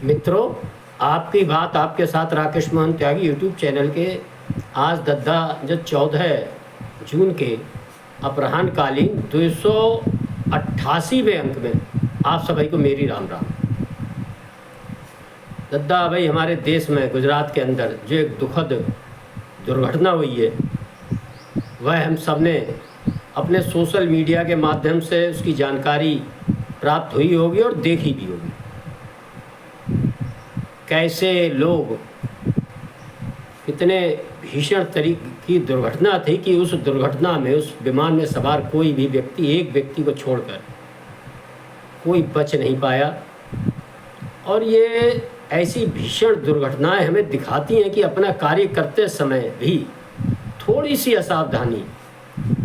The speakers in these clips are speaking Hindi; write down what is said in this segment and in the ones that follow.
मित्रों, आपकी बात आपके साथ राकेश मोहन त्यागी यूट्यूब चैनल के आज दद्दा जो 14 जून के अपराह्नकालीन 288वें अंक में आप सभी को मेरी राम राम। दद्दा भाई, हमारे देश में गुजरात के अंदर जो एक दुखद दुर्घटना हुई है वह हम सब ने अपने सोशल मीडिया के माध्यम से उसकी जानकारी प्राप्त हुई होगी और देखी भी होगी। कैसे लोग, कितने भीषण तरीके की दुर्घटना थी कि उस दुर्घटना में उस विमान में सवार कोई भी व्यक्ति, एक व्यक्ति को छोड़कर कोई बच नहीं पाया। और ये ऐसी भीषण दुर्घटनाएं हमें दिखाती हैं कि अपना कार्य करते समय भी थोड़ी सी असावधानी,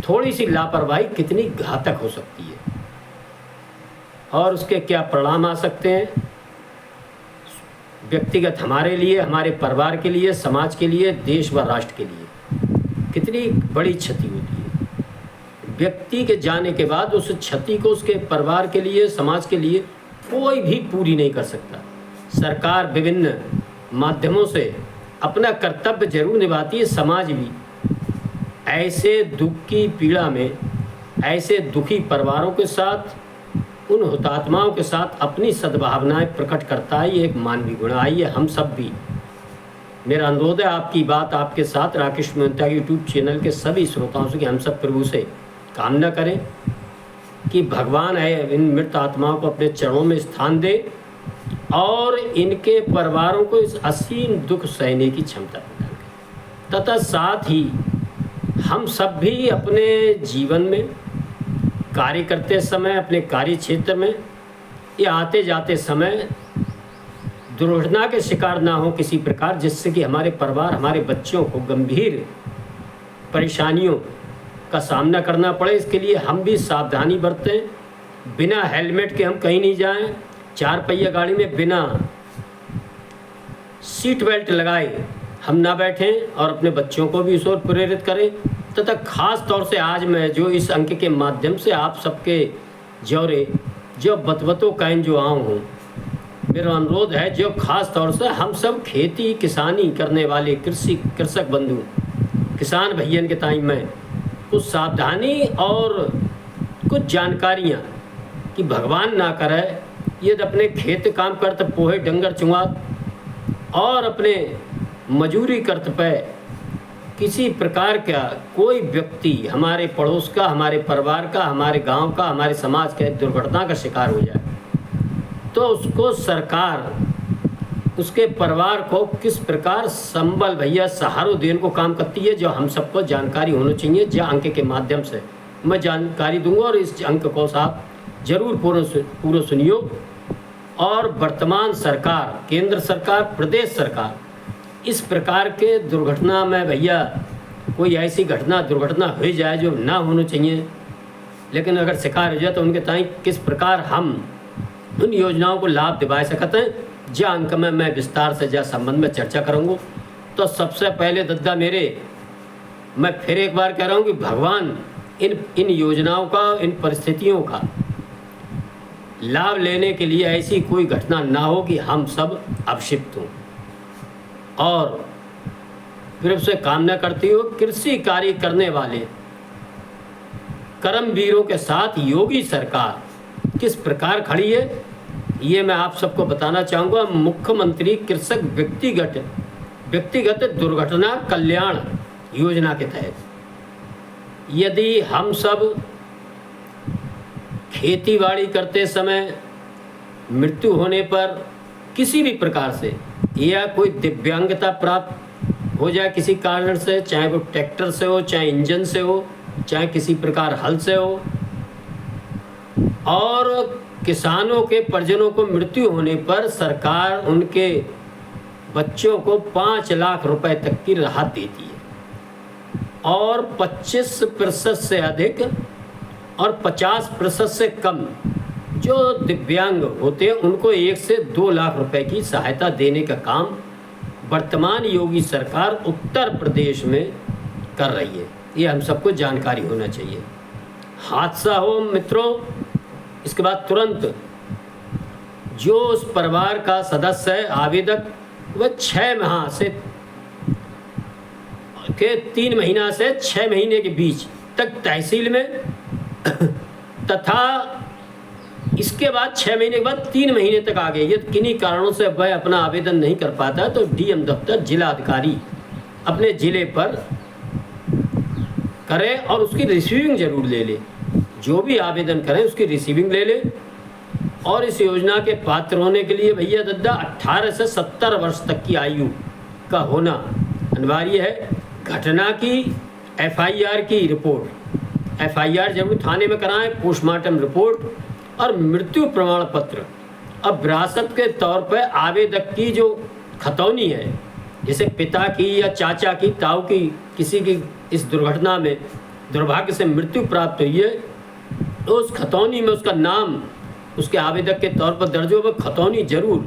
थोड़ी सी लापरवाही कितनी घातक हो सकती है और उसके क्या परिणाम आ सकते हैं व्यक्तिगत हमारे लिए, हमारे परिवार के लिए, समाज के लिए, देश व राष्ट्र के लिए कितनी बड़ी क्षति होती है। व्यक्ति के जाने के बाद उस क्षति को उसके परिवार के लिए, समाज के लिए कोई भी पूरी नहीं कर सकता। सरकार विभिन्न माध्यमों से अपना कर्तव्य जरूर निभाती है, समाज भी ऐसे दुख की पीड़ा में, ऐसे दुखी परिवारों के साथ, उन हुतात्माओं के साथ अपनी सद्भावनाएं प्रकट करता है। ये एक मानवीय गुण। आइए हम सब भी, मेरा अनुरोध है आपकी बात आपके साथ राकेश मोहन त्यागी यूट्यूब चैनल के सभी श्रोताओं से कि हम सब प्रभु से कामना करें कि भगवान है इन मृत आत्माओं को अपने चरणों में स्थान दे और इनके परिवारों को इस असीम दुख सहने की क्षमता प्रदान करे, तथा साथ ही हम सब भी अपने जीवन में कार्य करते समय, अपने कार्य क्षेत्र में या आते जाते समय दुर्घटना के शिकार ना हो किसी प्रकार, जिससे कि हमारे परिवार, हमारे बच्चों को गंभीर परेशानियों का सामना करना पड़े। इसके लिए हम भी सावधानी बरतें। बिना हेलमेट के हम कहीं नहीं जाएं। 4 पहिया गाड़ी में बिना सीट बेल्ट लगाए हम ना बैठें और अपने बच्चों को भी इस ओर प्रेरित करें। तथा खास तौर से आज मैं जो इस अंक के माध्यम से आप सबके जौरे जो बतबतो कैन जो आऊँ हूँ, मेरा अनुरोध है जो खास तौर से हम सब खेती किसानी करने वाले कृषक बंधु, किसान भैयन के टाइम में कुछ सावधानी और कुछ जानकारियाँ कि भगवान ना करे यदि अपने खेत काम करते पोहे डंगर चुंगात और अपने मजूरी करते पे किसी प्रकार का कोई व्यक्ति हमारे पड़ोस का, हमारे परिवार का, हमारे गांव का, हमारे समाज का दुर्घटना का शिकार हो जाए तो उसको सरकार उसके परिवार को किस प्रकार संबल भैया सहारा देने को काम करती है, जो हम सबको जानकारी होनी चाहिए। जो अंक के माध्यम से मैं जानकारी दूंगा और इस अंक को आप जरूर पूरा सुनियो। और वर्तमान सरकार, केंद्र सरकार, प्रदेश सरकार इस प्रकार के दुर्घटना में भैया कोई ऐसी दुर्घटना हो जाए जो ना होनी चाहिए, लेकिन अगर शिकार हो जाए तो उनके ताई किस प्रकार हम उन योजनाओं को लाभ दिवा सकते हैं, जो अंक में मैं विस्तार से जा संबंध में चर्चा करूँगा। तो सबसे पहले दद्दा मैं फिर एक बार कह रहा हूँ कि भगवान इन योजनाओं का, इन परिस्थितियों का लाभ लेने के लिए ऐसी कोई घटना ना हो कि हम सब अभिषिप्त हों। और फिर उससे कामना करती हो कृषि कार्य करने वाले कर्मवीरों के साथ योगी सरकार किस प्रकार खड़ी है, ये मैं आप सबको बताना चाहूँगा। मुख्यमंत्री कृषक व्यक्तिगत दुर्घटना कल्याण योजना के तहत यदि हम सब खेतीबाड़ी करते समय मृत्यु होने पर किसी भी प्रकार से या कोई दिव्यांगता प्राप्त हो जाए किसी कारण से, चाहे वो ट्रैक्टर से हो, चाहे इंजन से हो, चाहे किसी प्रकार हल से हो, और किसानों के परिजनों को मृत्यु होने पर सरकार उनके बच्चों को 5 लाख रुपए तक की राहत देती है और 25% से अधिक और 50% से कम जो दिव्यांग होते हैं उनको 1 से 2 लाख रुपए की सहायता देने का काम वर्तमान योगी सरकार उत्तर प्रदेश में कर रही है। ये हम सबको जानकारी होना चाहिए। हादसा हो मित्रों, इसके बाद तुरंत जो उस परिवार का सदस्य है आवेदक, वह 6 माह से के 3 महीना से 6 महीने के बीच तक तहसील में तथा इसके बाद 6 महीने के बाद 3 महीने तक आगे यदि किन्हीं कारणों से वह अपना आवेदन नहीं कर पाता तो डीएम दफ्तर जिला अधिकारी अपने जिले पर करे और उसकी रिसीविंग जरूर ले ले। जो भी आवेदन करें उसकी रिसीविंग ले ले। और इस योजना के पात्र होने के लिए भैया दद्दा 18 से 70 वर्ष तक की आयु का होना अनिवार्य है। घटना की एफआईआर की रिपोर्ट, एफआईआर जरूर थाने में कराएं, पोस्टमार्टम रिपोर्ट और मृत्यु प्रमाण पत्र। अब विरासत के तौर पर आवेदक की जो खतौनी है, जैसे पिता की या चाचा की, ताऊ की, किसी की इस दुर्घटना में दुर्भाग्य से मृत्यु प्राप्त हुई है, तो उस खतौनी में उसका नाम उसके आवेदक के तौर पर दर्ज हो। वह खतौनी जरूर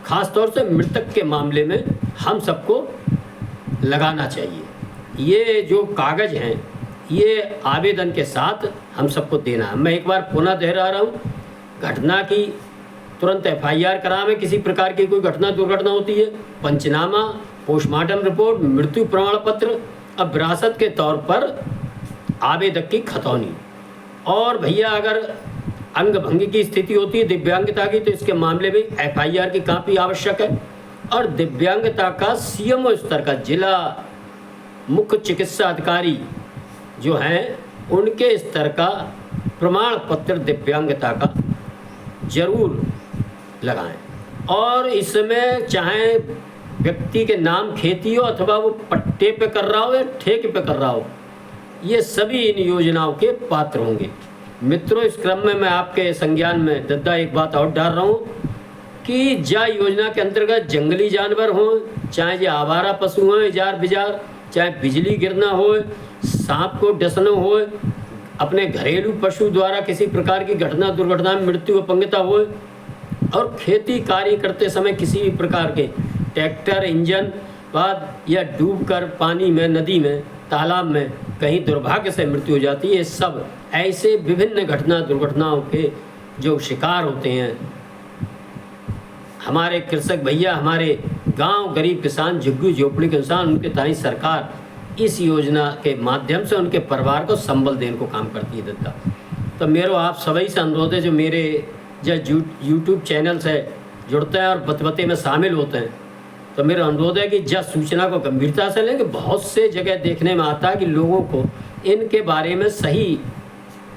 खास तौर से मृतक के मामले में हम सबको लगाना चाहिए। ये जो कागज़ हैं ये आवेदन के साथ हम सबको देना है। मैं एक बार पुनः दोहरा रहा हूँ, घटना की तुरंत एफआईआर करावें, किसी प्रकार की कोई घटना दुर्घटना होती है, पंचनामा, पोस्टमार्टम रिपोर्ट, मृत्यु प्रमाण पत्र, अब विरासत के तौर पर आवेदक की खतौनी। और भैया अगर अंग भंग की स्थिति होती है दिव्यांगता की, तो इसके मामले में एफआईआर की काफ़ी आवश्यक है। और दिव्यांगता का सीएमओ स्तर का जिला मुख्य चिकित्सा अधिकारी जो हैं उनके स्तर का प्रमाण पत्र दिव्यांगता का जरूर लगाएं। और इसमें चाहे व्यक्ति के नाम खेती हो अथवा वो पट्टे पे कर रहा हो या ठेके पे कर रहा हो, ये सभी इन योजनाओं के पात्र होंगे। मित्रों, इस क्रम में मैं आपके संज्ञान में दद्दा एक बात और डाल रहा हूँ कि जा योजना के अंतर्गत जंगली जानवर हों, चाहे ये आवारा पशु हों इजार बिजार, चाहे बिजली गिरना हो, सांप को डसना हो, अपने घरेलू पशु द्वारा किसी प्रकार की घटना दुर्घटना में मृत्यु अपंगता हो, और खेती कार्य करते समय किसी भी प्रकार के ट्रैक्टर इंजन बाद या डूबकर पानी में, नदी में, तालाब में कहीं दुर्भाग्य से मृत्यु हो जाती है, ये सब ऐसे विभिन्न घटना दुर्घटनाओं के जो शिकार होते हैं हमारे कृषक भैया, हमारे गांव गरीब किसान, झुग्गी झोपड़ी के इंसान, उनके ताई सरकार इस योजना के माध्यम से उनके परिवार को संबल देने को काम करती है दद्दा। तो मेरा आप सभी से अनुरोध है जो मेरे जो यूट्यूब चैनल से जुड़ते हैं और बतबते में शामिल होते हैं, तो मेरा अनुरोध है कि जब सूचना को गंभीरता से लें कि बहुत से जगह देखने में आता है कि लोगों को इनके बारे में सही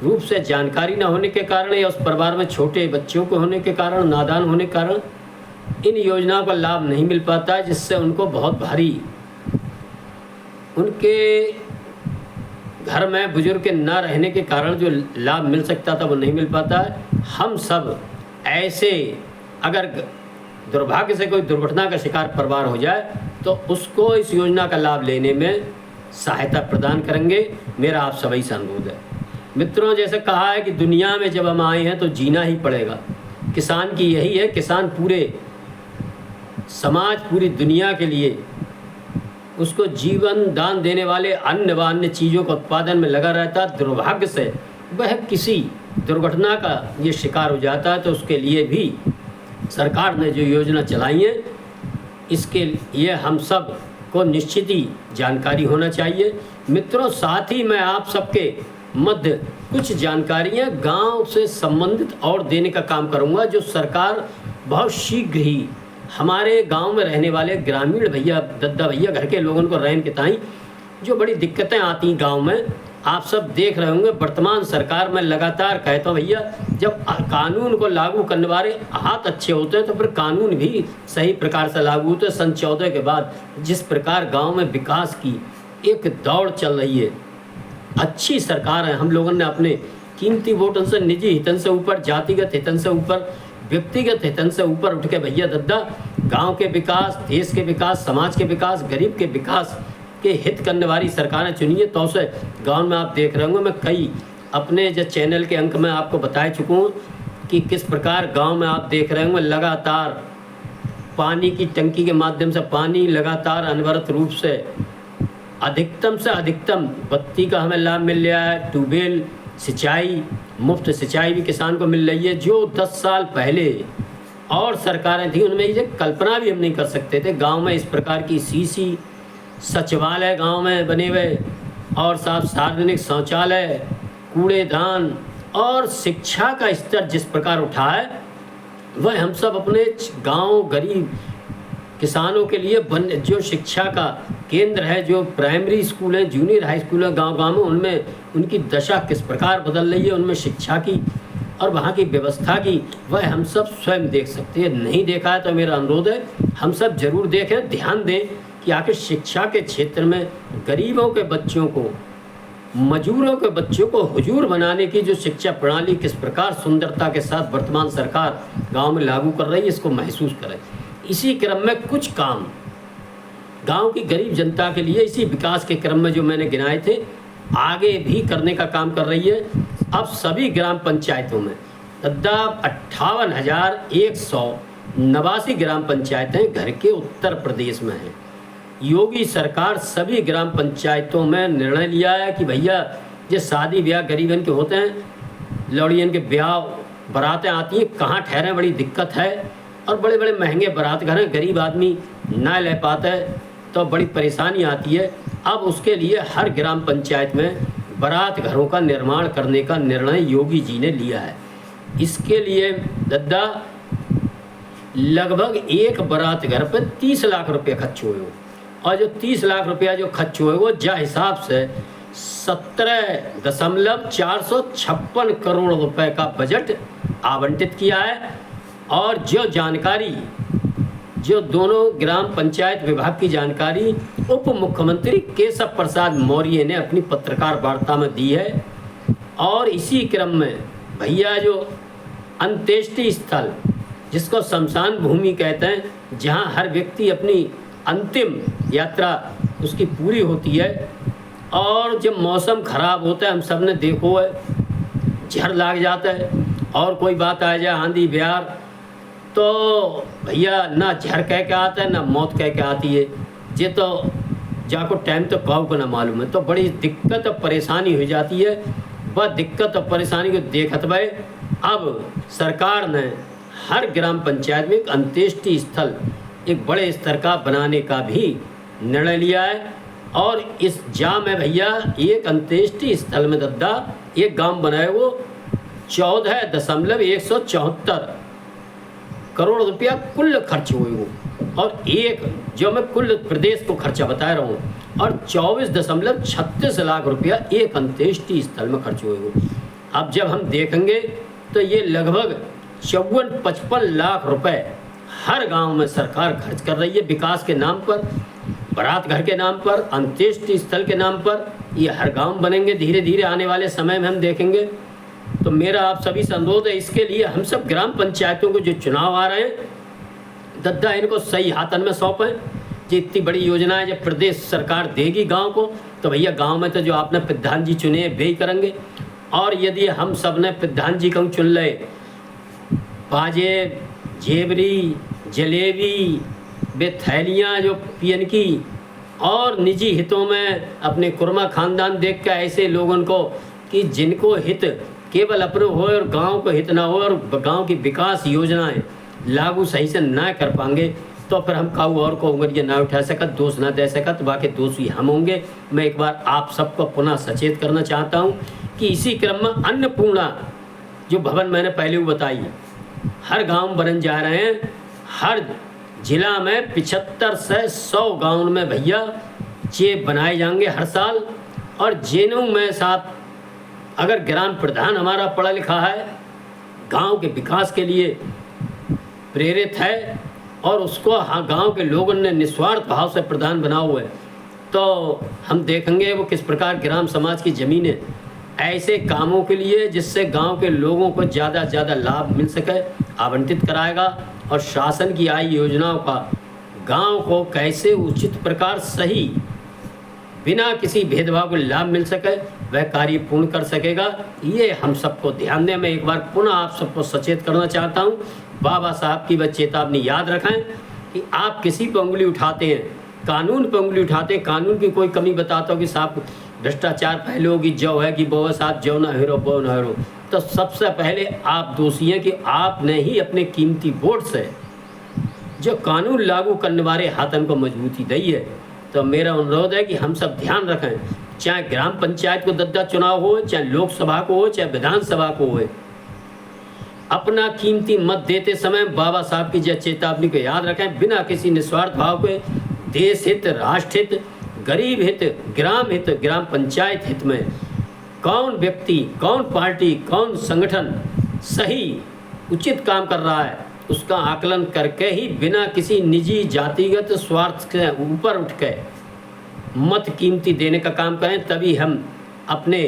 रूप से जानकारी न होने के कारण या उस परिवार में छोटे बच्चों को होने के कारण, नादान होने के कारण इन योजनाओं का लाभ नहीं मिल पाता है, जिससे उनको बहुत भारी उनके घर में बुजुर्ग के न रहने के कारण जो लाभ मिल सकता था वो नहीं मिल पाता है। हम सब ऐसे अगर दुर्भाग्य से कोई दुर्घटना का शिकार परिवार हो जाए तो उसको इस योजना का लाभ लेने में सहायता प्रदान करेंगे, मेरा आप सभी से अनुरोध है। मित्रों, जैसे कहा है कि दुनिया में जब हम आए हैं तो जीना ही पड़ेगा। किसान की यही है, किसान पूरे समाज, पूरी दुनिया के लिए उसको जीवन दान देने वाले अन्य व अन्य चीज़ों का उत्पादन में लगा रहता है। दुर्भाग्य से वह किसी दुर्घटना का ये शिकार हो जाता है तो उसके लिए भी सरकार ने जो योजना चलाई है इसके लिए हम सब को निश्चित ही जानकारी होना चाहिए। मित्रों, साथ ही मैं आप सबके मध्य कुछ जानकारियाँ गांव से संबंधित और देने का काम करूंगा, जो सरकार बहुत शीघ्र ही हमारे गांव में रहने वाले ग्रामीण भैया, दद्दा भैया, घर के लोगों को रहने के ताई जो बड़ी दिक्कतें आती हैं गांव में, आप सब देख रहे होंगे। वर्तमान सरकार में लगातार कहता हूँ भैया, जब कानून को लागू करने वाले हाथ अच्छे होते हैं तो फिर कानून भी सही प्रकार से लागू होते हैं। सन 14 के बाद जिस प्रकार गांव में विकास की एक दौड़ चल रही है, अच्छी सरकार है। हम लोगों ने अपने कीमती वोटों से, निजी हितन से ऊपर, जातिगत हितन से ऊपर, व्यक्तिगत हितन से ऊपर उठ के भैया दद्दा गांव के विकास, देश के विकास, समाज के विकास, गरीब के विकास के हित करने वाली सरकारें चुनी है। तो से गांव में आप देख रहे होंगे, मैं कई अपने जो चैनल के अंक में आपको बता चुका हूँ कि किस प्रकार गांव में आप देख रहे होंगे लगातार पानी की टंकी के माध्यम से पानी लगातार अनवरत रूप से अधिकतम से अधिकतम बत्ती का हमें लाभ मिल रहा है। ट्यूबवेल सिंचाई, मुफ्त सिंचाई भी किसान को मिल रही है। जो 10 साल पहले और सरकारें थी, उनमें ये कल्पना भी हम नहीं कर सकते थे। गांव में इस प्रकार की सीसी सचिवालय गांव में बने हुए, और सार्वजनिक शौचालय, कूड़ेदान, और शिक्षा का स्तर जिस प्रकार उठा है, वह हम सब अपने गांव गरीब किसानों के लिए जो शिक्षा का केंद्र है, जो प्राइमरी स्कूल है, जूनियर हाई स्कूल है गांव में, उनमें उनकी दशा किस प्रकार बदल रही है, उनमें शिक्षा की और वहाँ की व्यवस्था की, वह हम सब स्वयं देख सकते हैं। नहीं देखा है तो मेरा अनुरोध है हम सब जरूर देखें, ध्यान दें कि आखिर शिक्षा के क्षेत्र में गरीबों के बच्चों को, मजूरों के बच्चों को हुजूर बनाने की जो शिक्षा प्रणाली किस प्रकार सुंदरता के साथ वर्तमान सरकार गांव में लागू कर रही है, इसको महसूस करें। इसी क्रम में कुछ काम गांव की गरीब जनता के लिए इसी विकास के क्रम में जो मैंने गिनाए थे, आगे भी करने का काम कर रही है। अब सभी ग्राम पंचायतों में 58,189 ग्राम पंचायतें घर के उत्तर प्रदेश में हैं। योगी सरकार सभी ग्राम पंचायतों में निर्णय लिया है कि भैया ये शादी ब्याह गरीबन के होते हैं, लौड़ियन के ब्याह बारातें आती हैं, कहाँ ठहरें, बड़ी दिक्कत है, और बड़े बड़े महंगे बारात घर हैं, गरीब आदमी ना ले पाता है तो बड़ी परेशानी आती है। अब उसके लिए हर ग्राम पंचायत में बारात घरों का निर्माण करने का निर्णय योगी जी ने लिया है। इसके लिए दद्दा लगभग एक बारात घर पर 30 लाख रुपये खर्च हुए हो, और जो 30 लाख रुपया जो खर्च हुए वो जा हिसाब से 17.456 करोड़ रुपए का बजट आवंटित किया है। और जो जानकारी, जो दोनों ग्राम पंचायत विभाग की जानकारी उप मुख्यमंत्री केशव प्रसाद मौर्य ने अपनी पत्रकार वार्ता में दी है। और इसी क्रम में भैया जो अंत्येष्टि स्थल, जिसको शमशान भूमि कहते हैं, जहां हर व्यक्ति अपनी अंतिम यात्रा उसकी पूरी होती है, और जब मौसम खराब होता है, हम सब ने देखो है, झड़ लाग जाता है, और कोई बात आ जाए आंधी बहार, तो भैया ना झड़ कह के आता है ना मौत कह के आती है। ये तो जाको टाइम तो काऊ को ना मालूम है, तो बड़ी दिक्कत और परेशानी हो जाती है। वह दिक्कत और परेशानी को देखते हुए अब सरकार ने हर ग्राम पंचायत में एक अंत्येष्टि स्थल एक बड़े स्तर का बनाने का भी निर्णय लिया है। और इस जा में भैया एक अंत्येष्टि स्थल में दद्दा एक गांव बनाए वो 14.174 करोड़ रुपया कुल खर्च हुए वो, और एक जो मैं कुल प्रदेश को खर्चा बता रहा हूँ, और 24.36 लाख रुपया एक अंत्येष्टि स्थल में खर्च हुए वो। अब जब हम देखेंगे तो ये लगभग 54-55 लाख रुपए हर गांव में सरकार खर्च कर रही है विकास के नाम पर, बारात घर के नाम पर, अंत्येष्टि स्थल के नाम पर। ये हर गांव बनेंगे धीरे धीरे, आने वाले समय में हम देखेंगे। तो मेरा आप सभी से अनुरोध है, इसके लिए हम सब ग्राम पंचायतों को जो चुनाव आ रहे हैं दद्दा, इनको सही हाथन में सौंपें। जो इतनी बड़ी योजना है जब प्रदेश सरकार देगी गांव को, तो भैया गांव में तो जो आपने प्रधान जी चुने वे ही करेंगे। और यदि हम सब ने प्रधान जी को चुन ले, बाजे, जेबरी, जलेबी, वे थैलियाँ जो पीएन की, और निजी हितों में अपने कुरमा खानदान देख के ऐसे लोगों को कि जिनको हित केवल अपने हो और गांव को हित ना हो, और गांव की विकास योजनाएं लागू सही से ना कर पाएंगे, तो फिर हम काऊ और को उंगलियां ना उठा सकत, दोष ना दे सकत, बाकी दोषी हम होंगे। मैं एक बार आप सबको पुनः सचेत करना चाहता हूं कि इसी क्रम में अन्नपूर्णा जो भवन मैंने पहले भी बताई, हर गांव बनने जा रहे हैं। हर जिला में 75 से 100 गाँव में भैया ये बनाए जाएंगे हर साल। और जेनों में साथ अगर ग्राम प्रधान हमारा पढ़ा लिखा है, गांव के विकास के लिए प्रेरित है, और उसको गांव के लोगों ने निस्वार्थ भाव से प्रधान बना हुआ है, तो हम देखेंगे वो किस प्रकार ग्राम समाज की ज़मीनें ऐसे कामों के लिए जिससे गांव के लोगों को ज़्यादा से ज़्यादा लाभ मिल सके आवंटित कराएगा। और शासन की आई योजनाओं का गांव को कैसे उचित प्रकार सही बिना किसी भेदभाव को लाभ मिल सके वह कार्य पूर्ण कर सकेगा। ये हम सबको ध्यान दें। मैं एक बार पुनः आप सबको सचेत करना चाहता हूँ, बाबा साहब की वह चेतावनी याद रखें कि आप किसी पर उंगली उठाते हैं, कानून पर उंगली उठाते हैं, कानून की कोई कमी बताता हो कि साहब भ्रष्टाचार फैले होगी, जो है कि वो साहब जो ना हेरो वो ना हेरो। तो सबसे पहले आप दोषी हैं कि आपने ही अपने कीमती वोट से जो कानून लागू करने वाले हाथन को मजबूती दी है। तो मेरा अनुरोध है कि हम सब ध्यान रखें, चाहे ग्राम पंचायत को दद्दा चुनाव हो, चाहे लोकसभा को हो, चाहे विधानसभा को हो, अपना कीमती मत देते समय बाबा साहब की जय चेतावनी को याद रखें, बिना किसी निस्वार्थ भाव के देश हित, राष्ट्र हित, गरीब हित, ग्राम पंचायत हित में कौन व्यक्ति, कौन पार्टी, कौन संगठन सही उचित काम कर रहा है, उसका आकलन करके ही बिना किसी निजी जातिगत स्वार्थ के ऊपर उठ के मत कीमती देने का काम करें। तभी हम अपने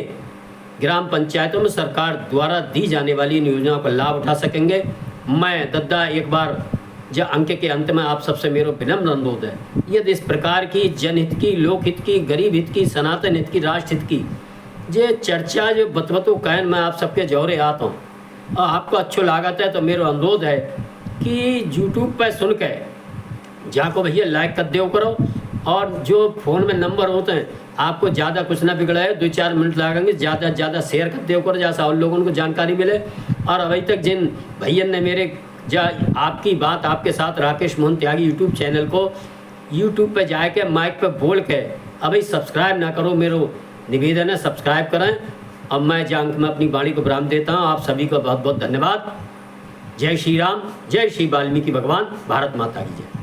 ग्राम पंचायतों में सरकार द्वारा दी जाने वाली इन योजनाओं का लाभ उठा सकेंगे। मैं दद्दा एक बार जो अंक के अंत में आप सबसे मेरा विनम्र अनुरोध है, यदि इस प्रकार की जनहित की, लोकहित की, गरीब हित की, सनातन हित की, राष्ट्र हित की जो चर्चा जो बतबतो कहन मैं आप सबके जौरे आता हूँ और आपको अच्छो लागत है, तो मेरा अनुरोध है कि यूट्यूब पर सुन के जाको भैया लाइक कर दो करो, और जो फ़ोन में नंबर होते हैं आपको ज़्यादा कुछ ना बिगड़ा है, 2-4 मिनट लगेंगे, ज़्यादा से ज़्यादा शेयर कर दो करो, जैसा और लोगों को जानकारी मिले। और अभी तक जिन भैया ने मेरे आपकी बात आपके साथ राकेश मोहन त्यागी यूट्यूब चैनल को यूट्यूब पे जाके माइक पे बोल के अभी सब्सक्राइब ना करो, मेरा निवेदन है सब्सक्राइब करें। अब मैं अंक में अपनी वाणी को विराम देता हूँ। आप सभी को बहुत बहुत धन्यवाद। जय श्री राम, जय श्री वाल्मीकि भगवान, भारत माता की जय।